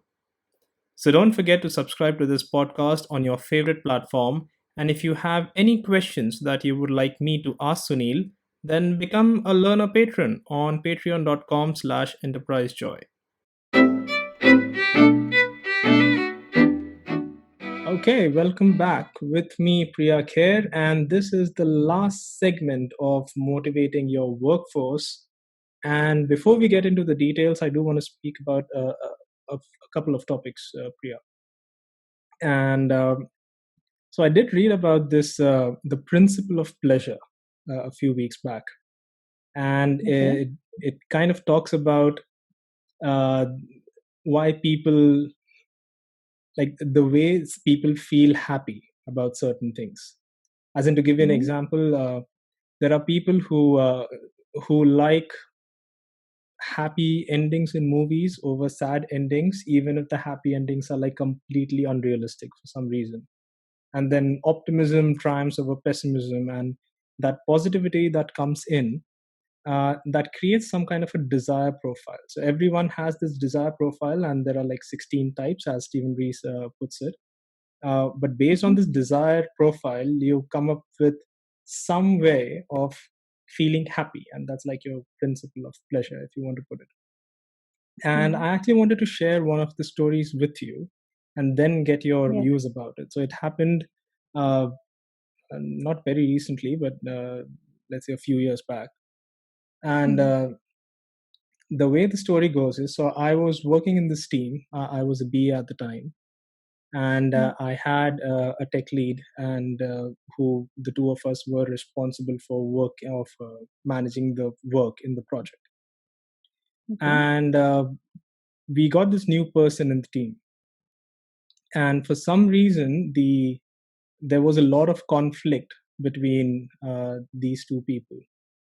So don't forget to subscribe to this podcast on your favorite platform. And if you have any questions that you would like me to ask Sunil, then become a learner patron on patreon.com/enterprisejoy. Okay, welcome back with me, Priya Kher, and this is the last segment of motivating your workforce. And before we get into the details, I do want to speak about a couple of topics, Priya. And so I did read about this, the principle of pleasure, a few weeks back, and Okay. it kind of talks about uh, why people like the ways people feel happy about certain things. As in, to give you an Mm-hmm. example, there are people who like happy endings in movies over sad endings, even if the happy endings are like completely unrealistic for some reason. And then optimism triumphs over pessimism, and that positivity that comes in, that creates some kind of a desire profile. So everyone has this desire profile, and there are like 16 types, as Stephen Rees puts it. But based on Mm-hmm. this desire profile, you come up with some way of feeling happy, and that's like your principle of pleasure, if you want to put it. And Mm-hmm. I actually wanted to share one of the stories with you, and then get your Yes. views about it. So it happened uh, not very recently, but let's say a few years back. And Mm-hmm. the way the story goes is, so I was working in this team. I was a BA at the time, and I had a tech lead, and who the two of us were responsible for work of managing the work in the project. Okay. And we got this new person in the team, and for some reason, there was a lot of conflict between these two people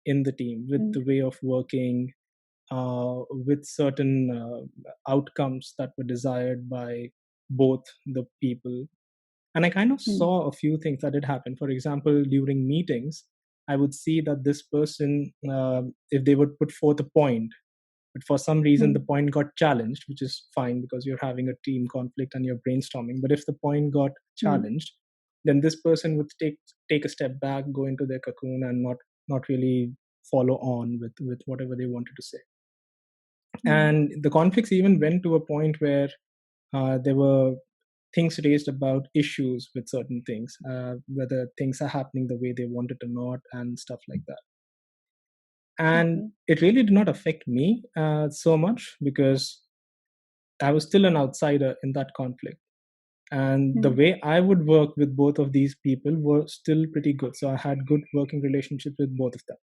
in the team with Mm-hmm. the way of working, with certain outcomes that were desired by both the people. And I kind of Mm-hmm. saw a few things that did happen. For example, during meetings, I would see that this person, if they would put forth a point, but for some reason the point got challenged, which is fine because you're having a team conflict and you're brainstorming. But if the point got Mm-hmm. challenged, then this person would take a step back, go into their cocoon, and not really follow on with whatever they wanted to say. Mm-hmm. And the conflicts even went to a point where there were things raised about issues with certain things, whether things are happening the way they wanted or not, and stuff like that. And Okay. it really did not affect me so much because I was still an outsider in that conflict. And the Mm-hmm. way I would work with both of these people were still pretty good. So I had good working relationships with both of them.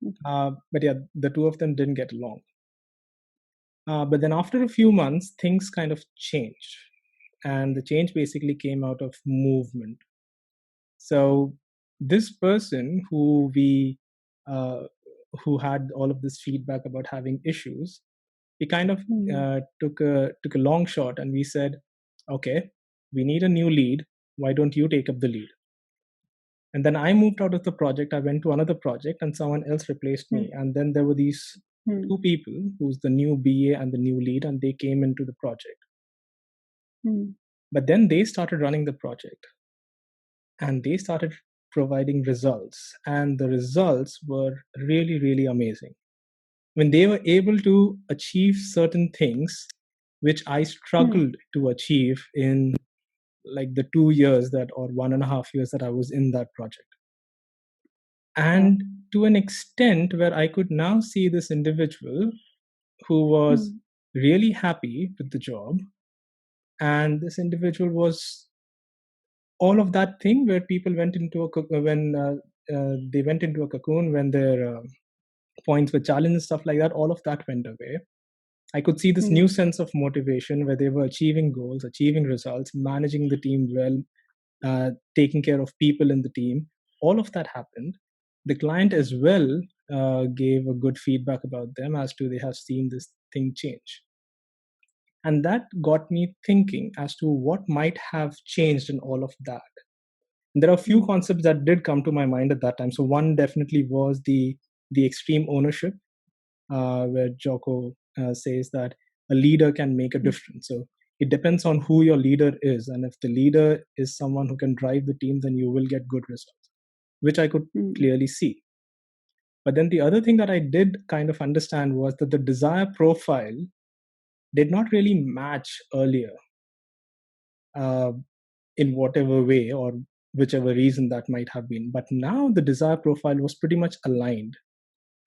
Okay. But yeah, the two of them didn't get along. But then after a few months, things kind of changed. And the change basically came out of movement. So this person uh, who had all of this feedback about having issues, we kind of Mm-hmm. took a long shot, and we said, okay. we need a new lead. Why don't you take up the lead? And then I moved out of the project. I went to another project and someone else replaced me. And then there were these two people, who's the new BA and the new lead, and they came into the project. But then they started running the project and they started providing results. And the results were really, really amazing. When they were able to achieve certain things which I struggled to achieve in like the 2 years that, or 1.5 years that I was in that project. And to an extent where I could now see this individual who was really happy with the job. And this individual was all of that thing where people went into they went into a cocoon when their points were challenged and stuff like that. All of that went away. I could see this new sense of motivation where they were achieving goals, achieving results, managing the team well, taking care of people in the team. All of that happened. The client as well gave a good feedback about them as to they have seen this thing change. And that got me thinking as to what might have changed in all of that. And there are a few concepts that did come to my mind at that time. So one definitely was the extreme ownership, where Jocko says that a leader can make a difference. So it depends on who your leader is. And if the leader is someone who can drive the team, then you will get good results, which I could clearly see. But then the other thing that I did kind of understand was that the desire profile did not really match earlier, in whatever way or whichever reason that might have been. But now the desire profile was pretty much aligned.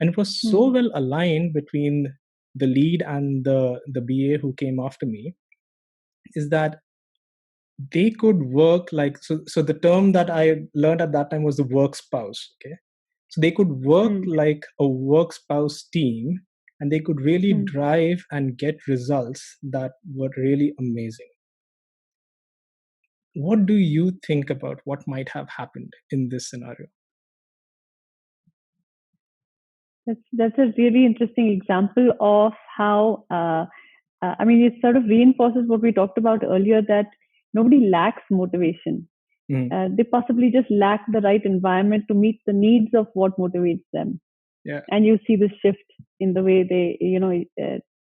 And it was so well aligned between the lead and the BA who came after me, is that they could work like, so the term that I learned at that time was the work spouse. Okay. So they could work like a work spouse team, and they could really drive and get results that were really amazing. What do you think about what might have happened in this scenario? That's a really interesting example of how I mean, it sort of reinforces what we talked about earlier, that nobody lacks motivation. They possibly just lack the right environment to meet the needs of what motivates them. Yeah. And you see this shift in the way they,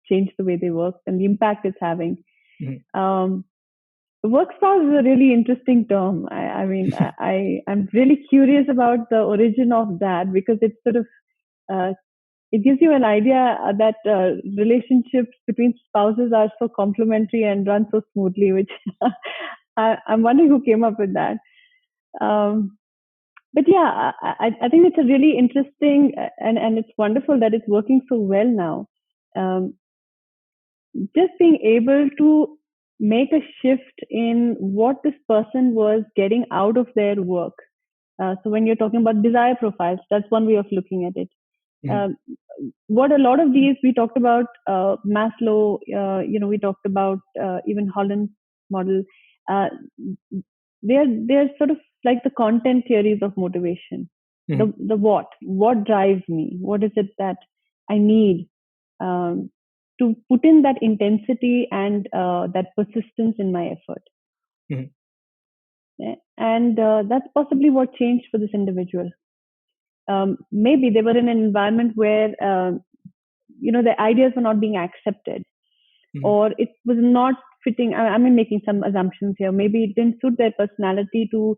change the way they work and the impact it's having. Work spouse is a really interesting term. I mean, I'm really curious about the origin of that, because it's sort of it gives you an idea that relationships between spouses are so complementary and run so smoothly, which I'm wondering who came up with that. But yeah, I think it's a really interesting, and it's wonderful that it's working so well now. Just being able to make a shift in what this person was getting out of their work. So when you're talking about desire profiles, that's one way of looking at it. What a lot of these, we talked about Maslow, we talked about even Holland's model. They're sort of like the content theories of motivation. The what drives me? What is it that I need to put in that intensity and that persistence in my effort? Yeah. And that's possibly what changed for this individual. Maybe they were in an environment where the ideas were not being accepted, or it was not fitting. I'm making some assumptions here. Maybe it didn't suit their personality to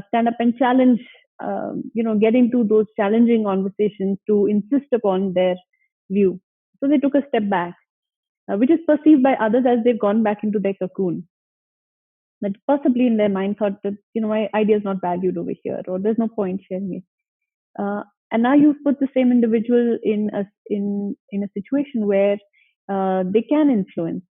stand up and challenge, get into those challenging conversations, to insist upon their view. So they took a step back, which is perceived by others as they've gone back into their cocoon. That possibly in their mind thought that, my idea is not valued over here, or there's no point sharing it. And now you've put the same individual in a situation where they can influence.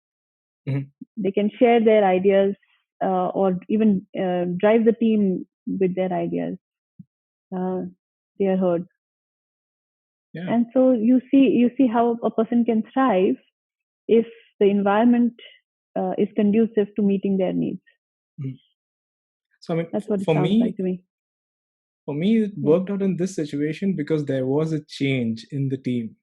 They can share their ideas, or even drive the team with their ideas. They are heard. Yeah. And so you see how a person can thrive if the environment is conducive to meeting their needs. So I mean, that's what it sounds like to me. For me, it worked out in this situation because there was a change in the team.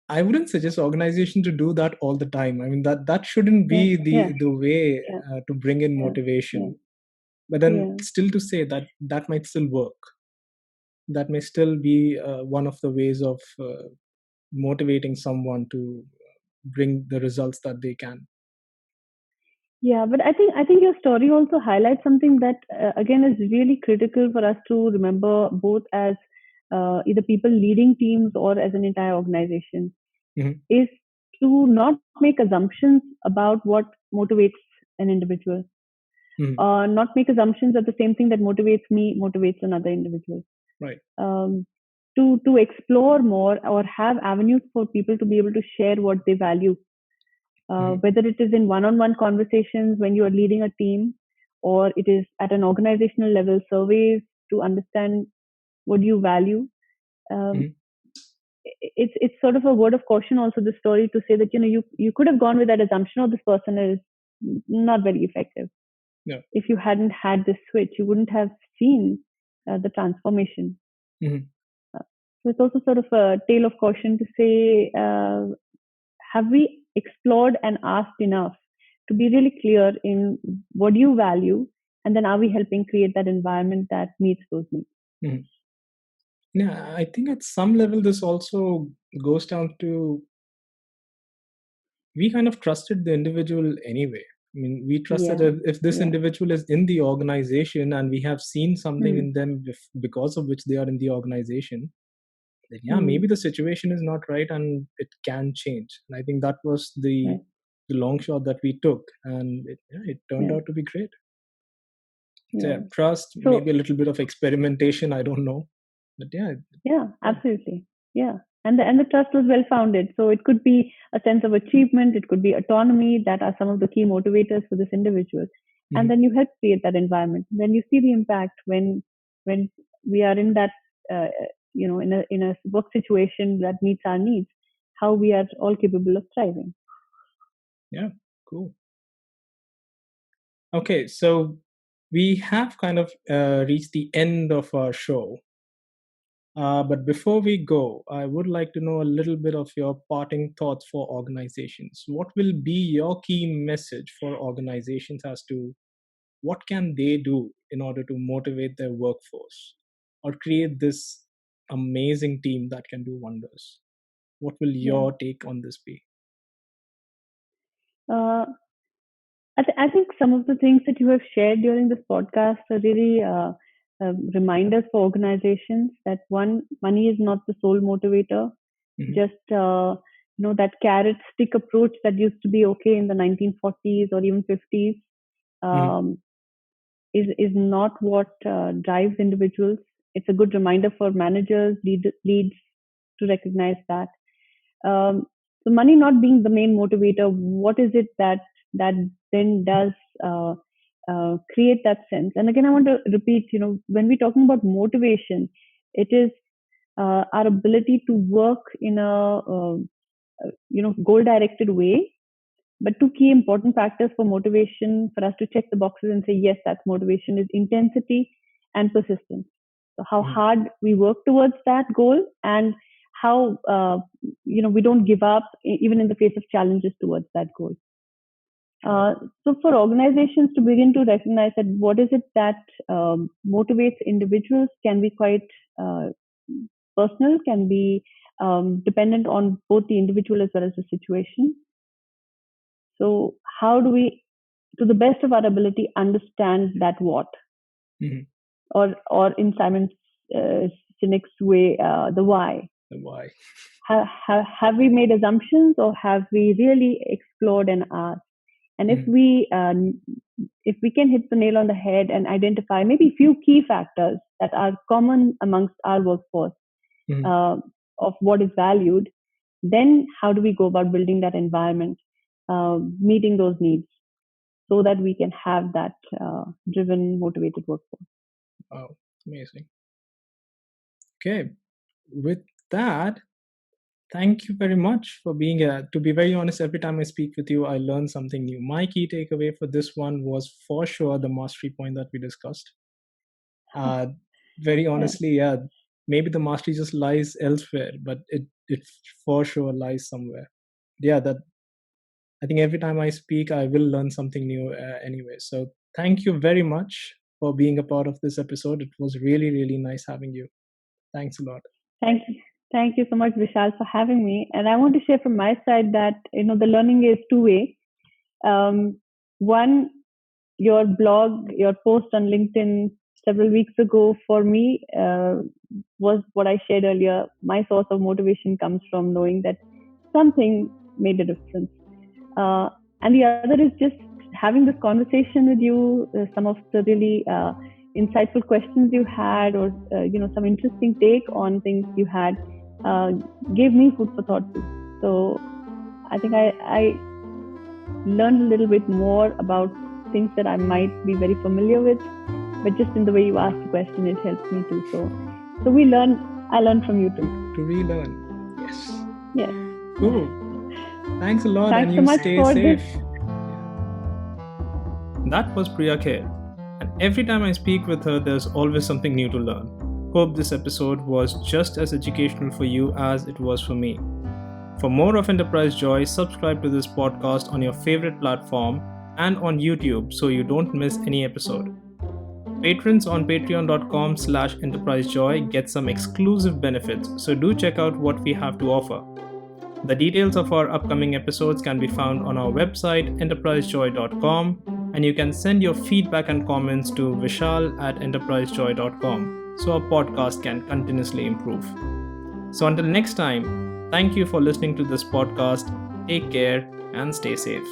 I wouldn't suggest organization to do that all the time. I mean, that shouldn't Yeah, be yeah, the way yeah, to bring in yeah, yeah, motivation. But then, yeah. still to say that that might still work. That may still be one of the ways of motivating someone to bring the results that they can. Yeah, but I think your story also highlights something that again is really critical for us to remember, both as either people leading teams or as an entire organization, Hmm. is to not make assumptions about what motivates an individual. Hmm. Not make assumptions that the same thing that motivates me motivates another individual. Right. Um, to explore more or have avenues for people to be able to share what they value, Hmm. whether it is in one-on-one conversations when you are leading a team, or it is at an organizational level surveys to understand what you value. Um, Hmm. it's sort of a word of caution also, the story, to say that you could have gone with that assumption, oh, this person is not very effective. Yeah. If you hadn't had this switch, you wouldn't have seen the transformation. Hmm. So it's also sort of a tale of caution to say, have we explored and asked enough to be really clear in what you value, and then are we helping create that environment that meets those needs? Hmm. Yeah, I think at some level this also goes down to, we kind of trusted the individual anyway. I mean, we trusted Yeah, if this yeah. individual is in the organization and we have seen something Hmm. in them because of which they are in the organization, then yeah, Hmm. maybe the situation is not right and it can change. And I think that was Right. the long shot that we took, and it turned Yeah, out to be great. So yeah, yeah. trust, maybe So a little bit of experimentation. I don't know, but yeah, yeah, yeah. absolutely. Yeah. And the trust was well founded. So it could be a sense of achievement, it could be autonomy, that are some of the key motivators for this individual. And Hmm. then you help create that environment. Then you see the impact when we are in that in a work situation that meets our needs, how we are all capable of thriving. Yeah, cool. Okay, so we have kind of reached the end of our show. But before we go, I would like to know a little bit of your parting thoughts for organizations. What will be your key message for organizations as to what can they do in order to motivate their workforce or create this amazing team that can do wonders? What will Yeah. your take on this be? Uh, I think some of the things that you have shared during this podcast are really reminders for organizations that, one, money is not the sole motivator. Hmm. Just that carrot stick approach that used to be okay in the 1940s or even 50s Hmm. um, is not what drives individuals. It's a good reminder for managers, leads to recognize that. Um, so money not being the main motivator, what is it that then does create that sense? And again, I want to repeat, when we're talking about motivation, it is our ability to work in a goal directed way. But two key important factors for motivation for us to check the boxes and say yes, that's motivation, is intensity and persistence. So how Hmm. hard we work towards that goal, and how we don't give up even in the face of challenges towards that goal. Right. Uh, so for organizations to begin to recognize that what is it that motivates individuals can be quite uh, personal, can be dependent on both the individual as well as the situation. So how do we, to the best of our ability, understand that what, Hmm. or in Simon Sinek's way, the why? Why? Have we made assumptions, or have we really explored and asked? And Hmm. if we can hit the nail on the head and identify maybe a few key factors that are common amongst our workforce Hmm. uh, of what is valued, then how do we go about building that environment, meeting those needs, so that we can have that driven, motivated workforce? Wow, amazing. Okay, with that, thank you very much for being here. To be very honest, every time I speak with you, I learn something new. My key takeaway for this one was for sure the mastery point that we discussed. Uh, Very Yeah, honestly, yeah, maybe the mastery just lies elsewhere, but it for sure lies somewhere. Yeah, that I think every time I speak, I will learn something new anyway. So thank you very much for being a part of this episode. It was really, really nice having you. Thanks a lot. Thank you. Thank you so much, Vishal, for having me. And I want to share from my side that, the learning is two-way. One, your blog, your post on LinkedIn several weeks ago for me was what I shared earlier. My source of motivation comes from knowing that something made a difference. And the other is just having this conversation with you, some of the really insightful questions you had, or some interesting take on things you had, gave me food for thought too. So I think I learned a little bit more about things that I might be very familiar with, but just in the way you asked the question, it helps me too. So I learn from you too. To relearn. Yes. Yes. Cool. Thanks a lot. Thanks and so you much stay for safe. this. That was Priya Kher, and every time I speak with her, there's always something new to learn. Hope this episode was just as educational for you as it was for me. For more of Enterprise Joy, subscribe to this podcast on your favorite platform and on YouTube so you don't miss any episode. Patrons on patreon.com/enterprisejoy get some exclusive benefits, so do check out what we have to offer. The details of our upcoming episodes can be found on our website, enterprisejoy.com, and you can send your feedback and comments to vishal@enterprisejoy.com so our podcast can continuously improve. So until next time, thank you for listening to this podcast. Take care and stay safe.